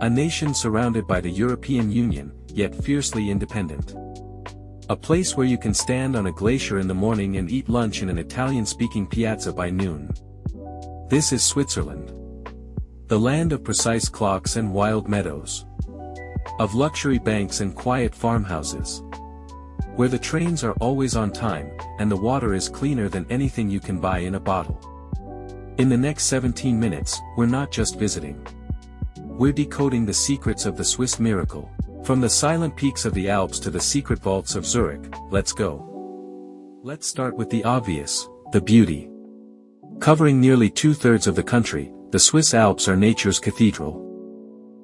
A nation surrounded by the European Union, yet fiercely independent. A place where you can stand on a glacier in the morning and eat lunch in an Italian-speaking piazza by noon. This is Switzerland. The land of precise clocks and wild meadows. Of luxury banks and quiet farmhouses. Where the trains are always on time, and the water is cleaner than anything you can buy in a bottle. In the next 17 minutes, we're not just visiting. We're decoding the secrets of the Swiss miracle. From the silent peaks of the Alps to the secret vaults of Zurich, let's go. Let's start with the obvious, the beauty. Covering nearly 2/3 of the country, the Swiss Alps are nature's cathedral.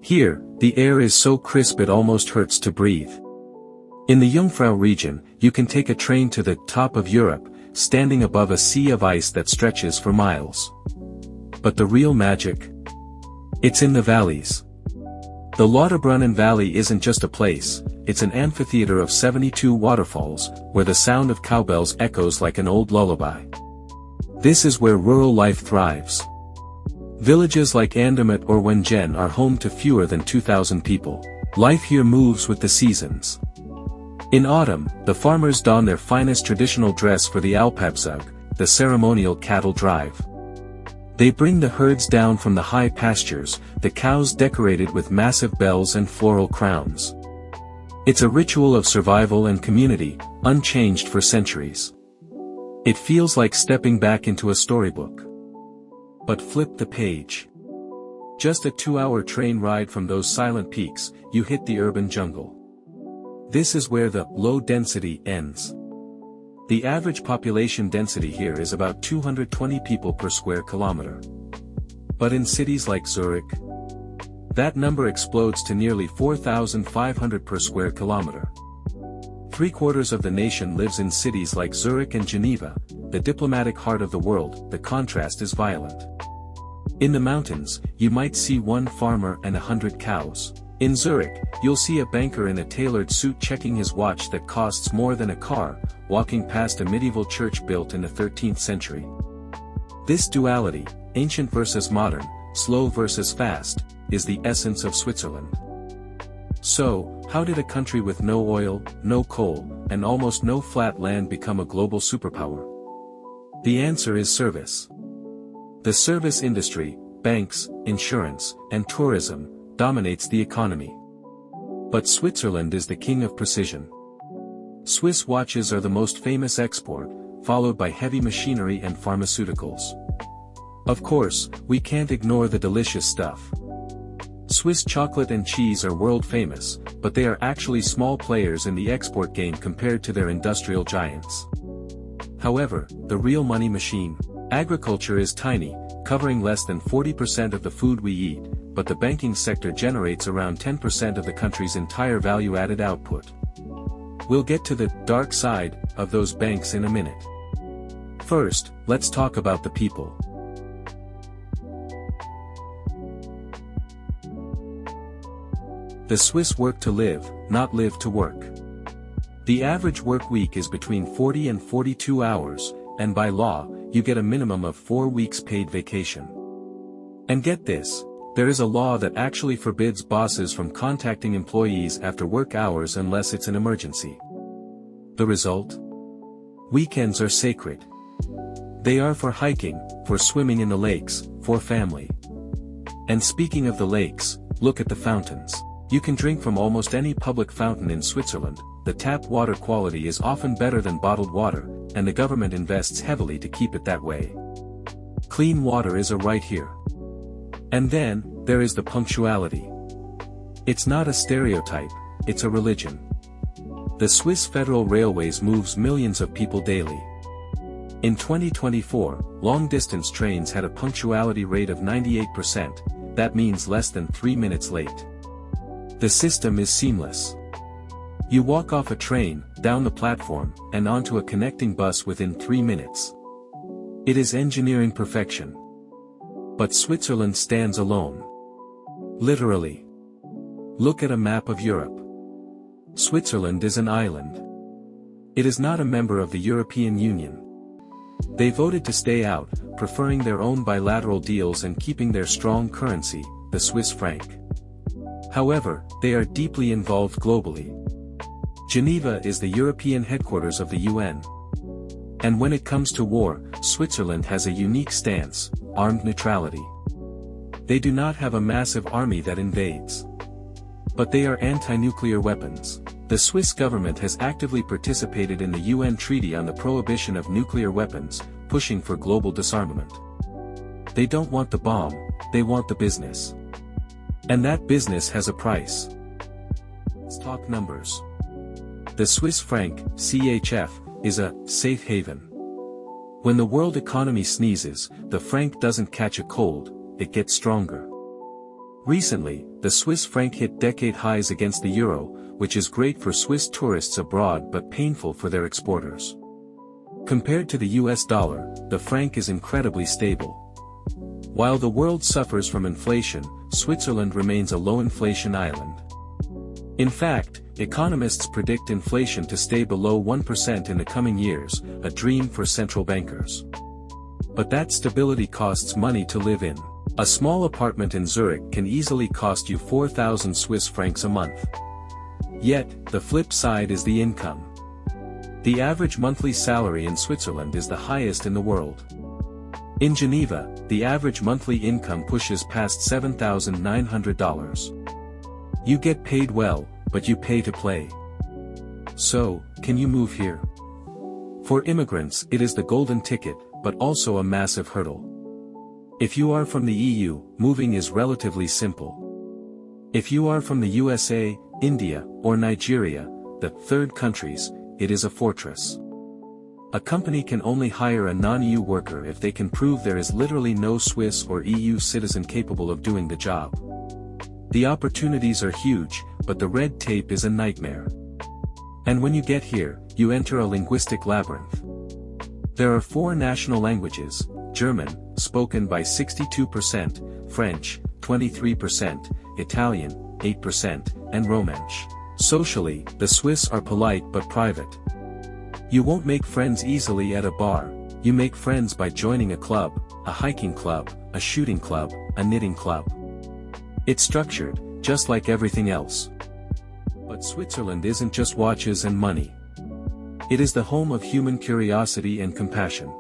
Here, the air is so crisp it almost hurts to breathe. In the Jungfrau region, you can take a train to the top of Europe, standing above a sea of ice that stretches for miles. But the real magic? It's in the valleys. The Lauterbrunnen Valley isn't just a place, it's an amphitheater of 72 waterfalls, where the sound of cowbells echoes like an old lullaby. This is where rural life thrives. Villages like Andermatt or Wengen are home to fewer than 2,000 people. Life here moves with the seasons. In autumn, the farmers don their finest traditional dress for the Alpabzug, the ceremonial cattle drive. They bring the herds down from the high pastures, the cows decorated with massive bells and floral crowns. It's a ritual of survival and community, unchanged for centuries. It feels like stepping back into a storybook. But flip the page. Just a 2-hour train ride from those silent peaks, you hit the urban jungle. This is where the low density ends. The average population density here is about 220 people per square kilometer. But in cities like Zurich, that number explodes to nearly 4,500 per square kilometer. 3/4 of the nation lives in cities like Zurich and Geneva, the diplomatic heart of the world. The contrast is violent. In the mountains, you might see one farmer and 100 cows. In Zurich, you'll see a banker in a tailored suit checking his watch that costs more than a car, walking past a medieval church built in the 13th century. This duality, ancient versus modern, slow versus fast, is the essence of Switzerland. So, how did a country with no oil, no coal, and almost no flat land become a global superpower? The answer is service. The service industry, banks, insurance, and tourism, dominates the economy. But Switzerland is the king of precision. Swiss watches are the most famous export, followed by heavy machinery and pharmaceuticals. Of course, we can't ignore the delicious stuff. Swiss chocolate and cheese are world famous, but they are actually small players in the export game compared to their industrial giants. However, the real money machine, agriculture is tiny, covering less than 40% of the food we eat, but the banking sector generates around 10% of the country's entire value-added output. We'll get to the dark side of those banks in a minute. First, let's talk about the people. The Swiss work to live, not live to work. The average work week is between 40 and 42 hours, and by law, you get a minimum of 4 weeks paid vacation. And get this, there is a law that actually forbids bosses from contacting employees after work hours unless it's an emergency. The result? Weekends are sacred. They are for hiking, for swimming in the lakes, for family. And speaking of the lakes, look at the fountains. You can drink from almost any public fountain in Switzerland. The tap water quality is often better than bottled water, and the government invests heavily to keep it that way. Clean water is a right here. And then, there is the punctuality. It's not a stereotype, it's a religion. The Swiss Federal Railways moves millions of people daily. In 2024, long-distance trains had a punctuality rate of 98%, that means less than 3 minutes late. The system is seamless. You walk off a train, down the platform, and onto a connecting bus within 3 minutes. It is engineering perfection. But Switzerland stands alone. Literally. Look at a map of Europe. Switzerland is an island. It is not a member of the European Union. They voted to stay out, preferring their own bilateral deals and keeping their strong currency, the Swiss franc. However, they are deeply involved globally. Geneva is the European headquarters of the UN. And when it comes to war, Switzerland has a unique stance: armed neutrality. They do not have a massive army that invades. But they are anti-nuclear weapons. The Swiss government has actively participated in the UN Treaty on the Prohibition of Nuclear Weapons, pushing for global disarmament. They don't want the bomb, they want the business. And that business has a price. Let's talk numbers. The Swiss franc, CHF, is a safe haven. When the world economy sneezes, the franc doesn't catch a cold, it gets stronger. Recently, the Swiss franc hit decade highs against the euro, which is great for Swiss tourists abroad but painful for their exporters. Compared to the US dollar, the franc is incredibly stable. While the world suffers from inflation, Switzerland remains a low-inflation island. In fact, economists predict inflation to stay below 1% in the coming years, a dream for central bankers. But that stability costs money to live in. A small apartment in Zurich can easily cost you 4,000 Swiss francs a month. Yet, the flip side is the income. The average monthly salary in Switzerland is the highest in the world. In Geneva, the average monthly income pushes past $7,900. You get paid well, but you pay to play. So, can you move here? For immigrants, it is the golden ticket, but also a massive hurdle. If you are from the EU, moving is relatively simple. If you are from the USA, India, or Nigeria, the third countries, it is a fortress. A company can only hire a non-EU worker if they can prove there is literally no Swiss or EU citizen capable of doing the job. The opportunities are huge, but the red tape is a nightmare. And when you get here, you enter a linguistic labyrinth. There are 4 national languages: German, spoken by 62%, French, 23%, Italian, 8%, and Romansh. Socially, the Swiss are polite but private. You won't make friends easily at a bar, you make friends by joining a club, a hiking club, a shooting club, a knitting club. It's structured, just like everything else. But Switzerland isn't just watches and money. It is the home of human curiosity and compassion.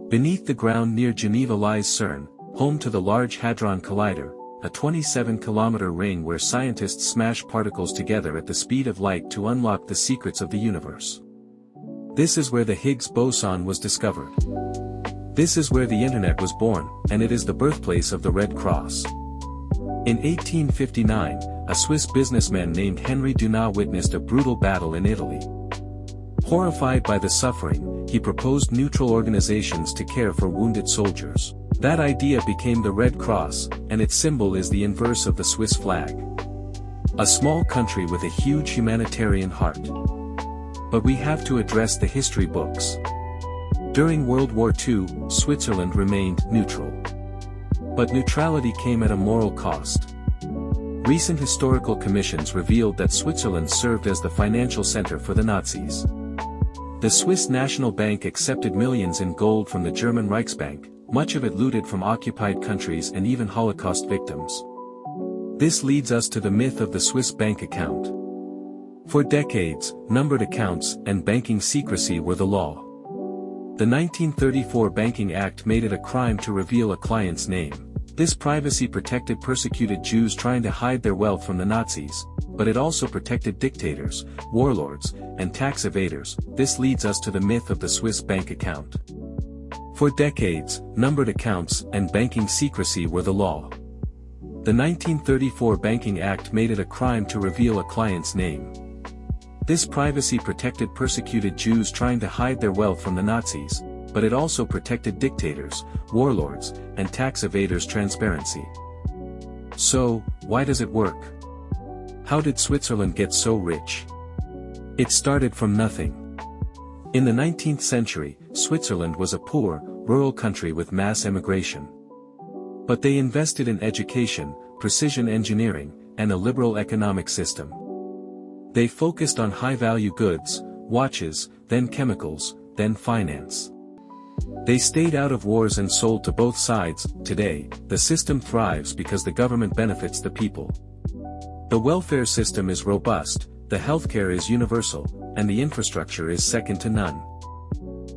Beneath the ground near Geneva lies CERN, home to the Large Hadron Collider, a 27-kilometer ring where scientists smash particles together at the speed of light to unlock the secrets of the universe. This is where the Higgs boson was discovered. This is where the internet was born, and it is the birthplace of the Red Cross. In 1859, a Swiss businessman named Henry Dunant witnessed a brutal battle in Italy. Horrified by the suffering, he proposed neutral organizations to care for wounded soldiers. That idea became the Red Cross, and its symbol is the inverse of the Swiss flag. A small country with a huge humanitarian heart. But we have to address the history books. During World War II, Switzerland remained neutral. But neutrality came at a moral cost. Recent historical commissions revealed that Switzerland served as the financial center for the Nazis. The Swiss National Bank accepted millions in gold from the German Reichsbank, much of it looted from occupied countries and even Holocaust victims. This leads us to the myth of the Swiss bank account. For decades, numbered accounts and banking secrecy were the law. The 1934 Banking Act made it a crime to reveal a client's name. This privacy protected persecuted Jews trying to hide their wealth from the Nazis, but it also protected dictators, warlords, and tax evaders. This leads us to the myth of the Swiss bank account. For decades, numbered accounts and banking secrecy were the law. The 1934 Banking Act made it a crime to reveal a client's name. This privacy protected persecuted Jews trying to hide their wealth from the Nazis, but it also protected dictators, warlords, and tax evaders' transparency. So, why does it work? How did Switzerland get so rich? It started from nothing. In the 19th century, Switzerland was a poor, rural country with mass emigration. But they invested in education, precision engineering, and a liberal economic system. They focused on high-value goods, watches, then chemicals, then finance. They stayed out of wars and sold to both sides. Today, the system thrives because the government benefits the people. The welfare system is robust, the healthcare is universal, and the infrastructure is second to none.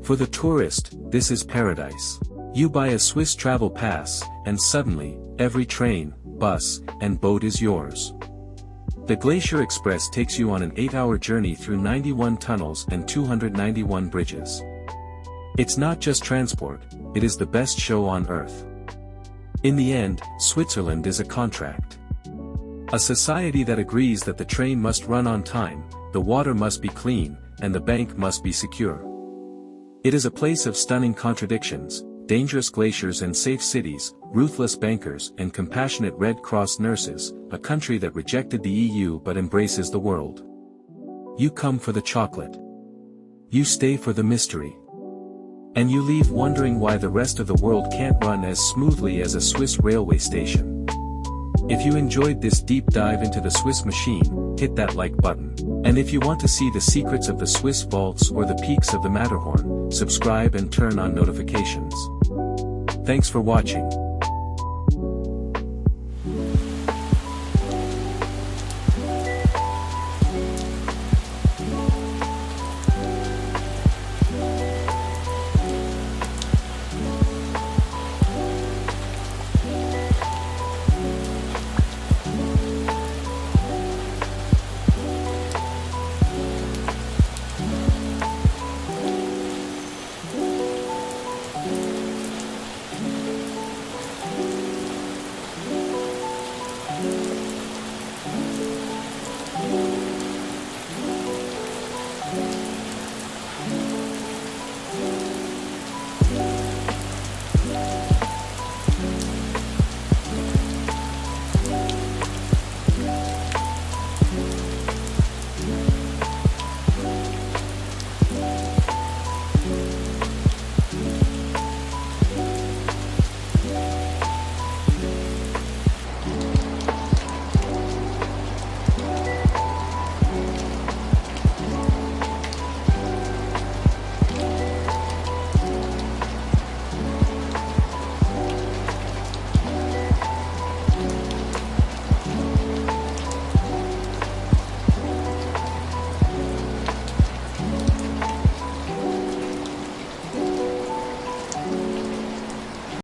For the tourist, this is paradise. You buy a Swiss travel pass, and suddenly, every train, bus, and boat is yours. The Glacier Express takes you on an 8-hour journey through 91 tunnels and 291 bridges. It's not just transport, it is the best show on Earth. In the end, Switzerland is a contract. A society that agrees that the train must run on time, the water must be clean, and the bank must be secure. It is a place of stunning contradictions, dangerous glaciers and safe cities, ruthless bankers and compassionate Red Cross nurses, a country that rejected the EU but embraces the world. You come for the chocolate. You stay for the mystery. And you leave wondering why the rest of the world can't run as smoothly as a Swiss railway station. If you enjoyed this deep dive into the Swiss machine, hit that like button. And if you want to see the secrets of the Swiss vaults or the peaks of the Matterhorn, subscribe and turn on notifications. Thanks for watching.